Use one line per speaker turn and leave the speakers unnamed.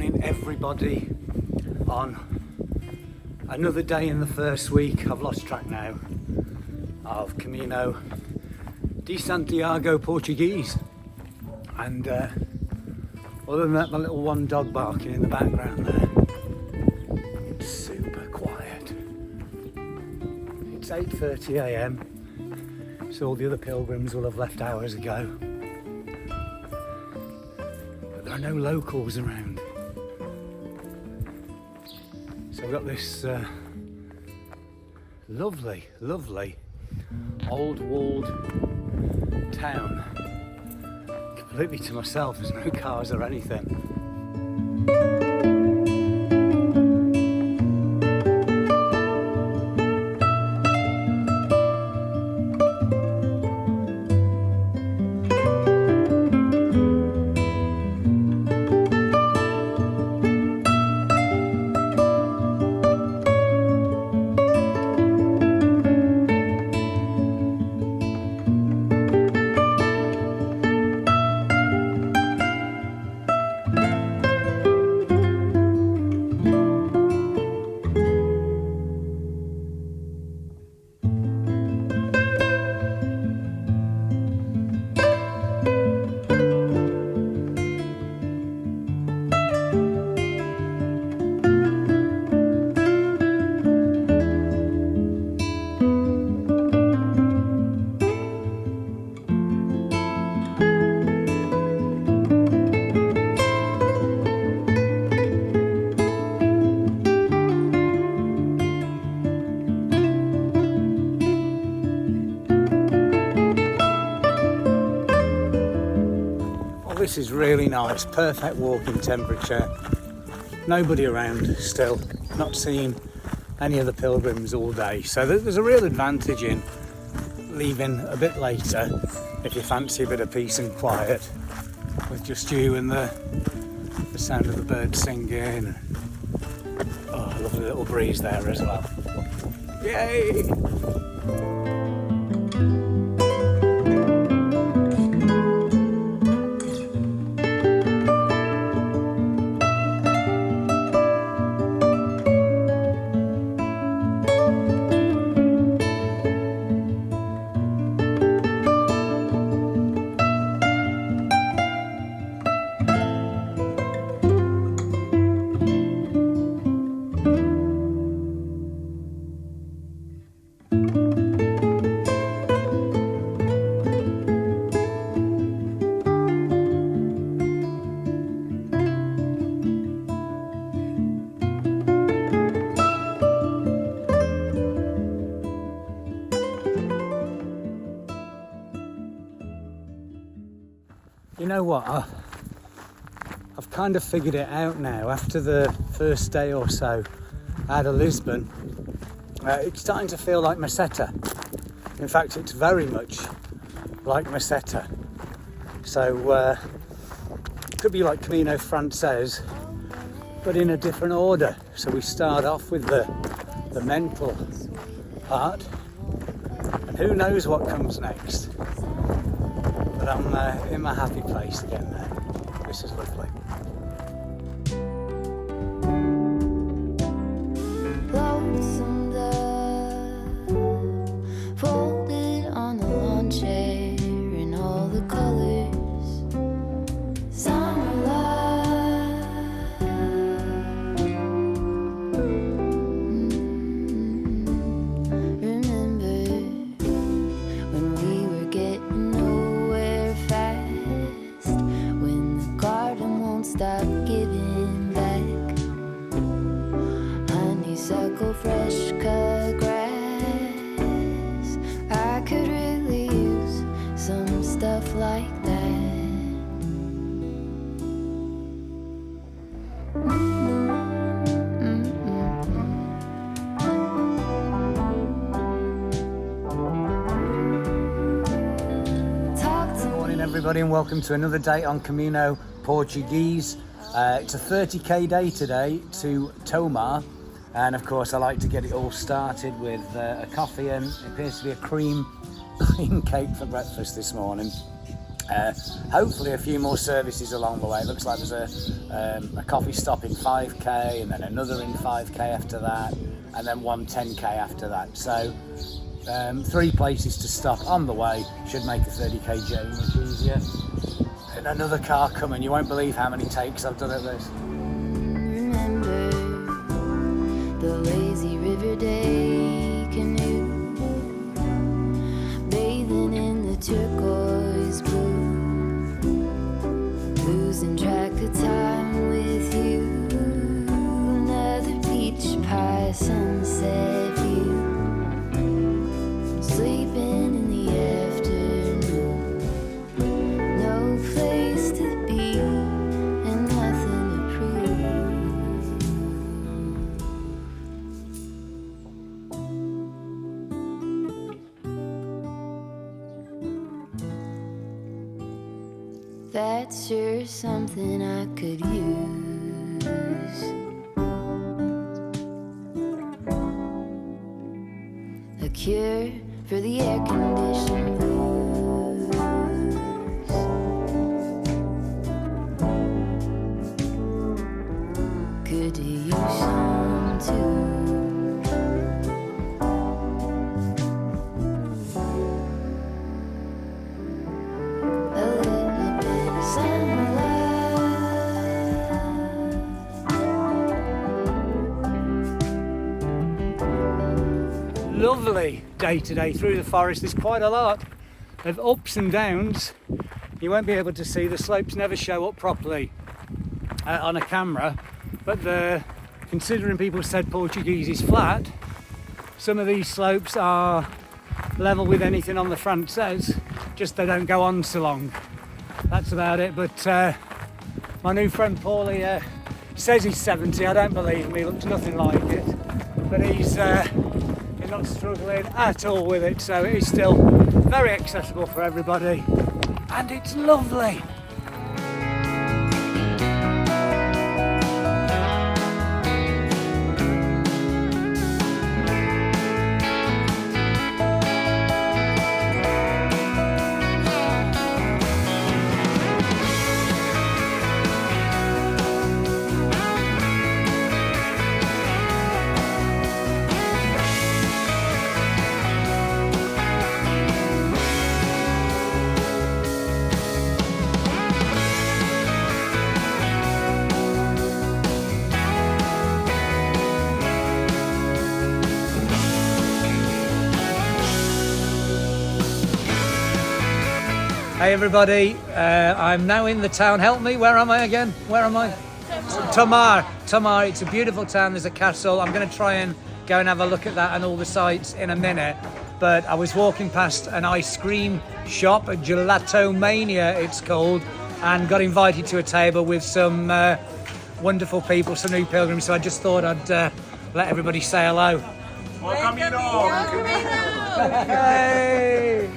morning, everybody, on another day in the first week, I've lost track now, of Camino De Santiago, Portuguese. And other than that, my little one dog barking in the background there, it's super quiet. It's 8:30 a.m, so all the other pilgrims will have left hours ago. But there are no locals around. So I've got this lovely old walled town completely to myself. There's no cars or anything. This is really nice, perfect walking temperature. Nobody around still, not seen any of the pilgrims all day. So there's a real advantage in leaving a bit later if you fancy a bit of peace and quiet with just you and the sound of the birds singing. Oh, I love the little breeze there as well. Yay! You know what, I've kind of figured it out now. After the first day or so out of Lisbon, it's starting to feel like Meseta. In fact, it's very much like Meseta. So it could be like Camino Frances, but in a different order. So we start off with the mental part, and who knows what comes next. But I'm in my happy place again now. This is lovely.
Lonesome dove, folded on the lawn chair in all the colors. Summer love. Remember when we were getting nowhere fast, when the garden won't stop giving back. Honeysuckle, fresh cut grass. I could really use some stuff like that.
Good morning everybody and welcome to another day on Camino Portuguese. It's a 30k day today to Tomar, and of course I like to get it all started with a coffee, and it appears to be a cream cake for breakfast this morning. Hopefully a few more services along the way. It looks like there's a coffee stop in 5k, and then another in 5k after that, and then one 10k after that. So 3 places to stop on the way should make a 30k journey much easier. And another car coming. You won't believe how many takes I've done at this.
Remember the lazy river day canoe, bathing in the turquoise blue, losing track of time with you. Another beach pie sunset view, sleeping in the afternoon, no place to be and nothing to prove. That's sure something I could use. A cure for the air conditioned blues. Good to use some too. A little bit of sunlight.
Lovely day today through the forest. There's quite a lot of ups and downs. You won't be able to see, the slopes never show up properly on a camera, but considering people said Portuguese is flat, some of these slopes are level with anything on the front says, just they don't go on so long. That's about it. But my new friend Paulie says he's 70. I don't believe him, he looks nothing like it, but he's not struggling at all with it, so it is still very accessible for everybody, and it's lovely. Hey everybody, I'm now in the town. Help me, where am I again? Where am I? Tomar. Tomar, it's a beautiful town, there's a castle. I'm going to try and go and have a look at that and all the sights in a minute. But I was walking past an ice cream shop, a Gelato Mania it's called, and got invited to a table with some wonderful people, some new pilgrims, so I just thought I'd let everybody say hello.
Camino.
Hey!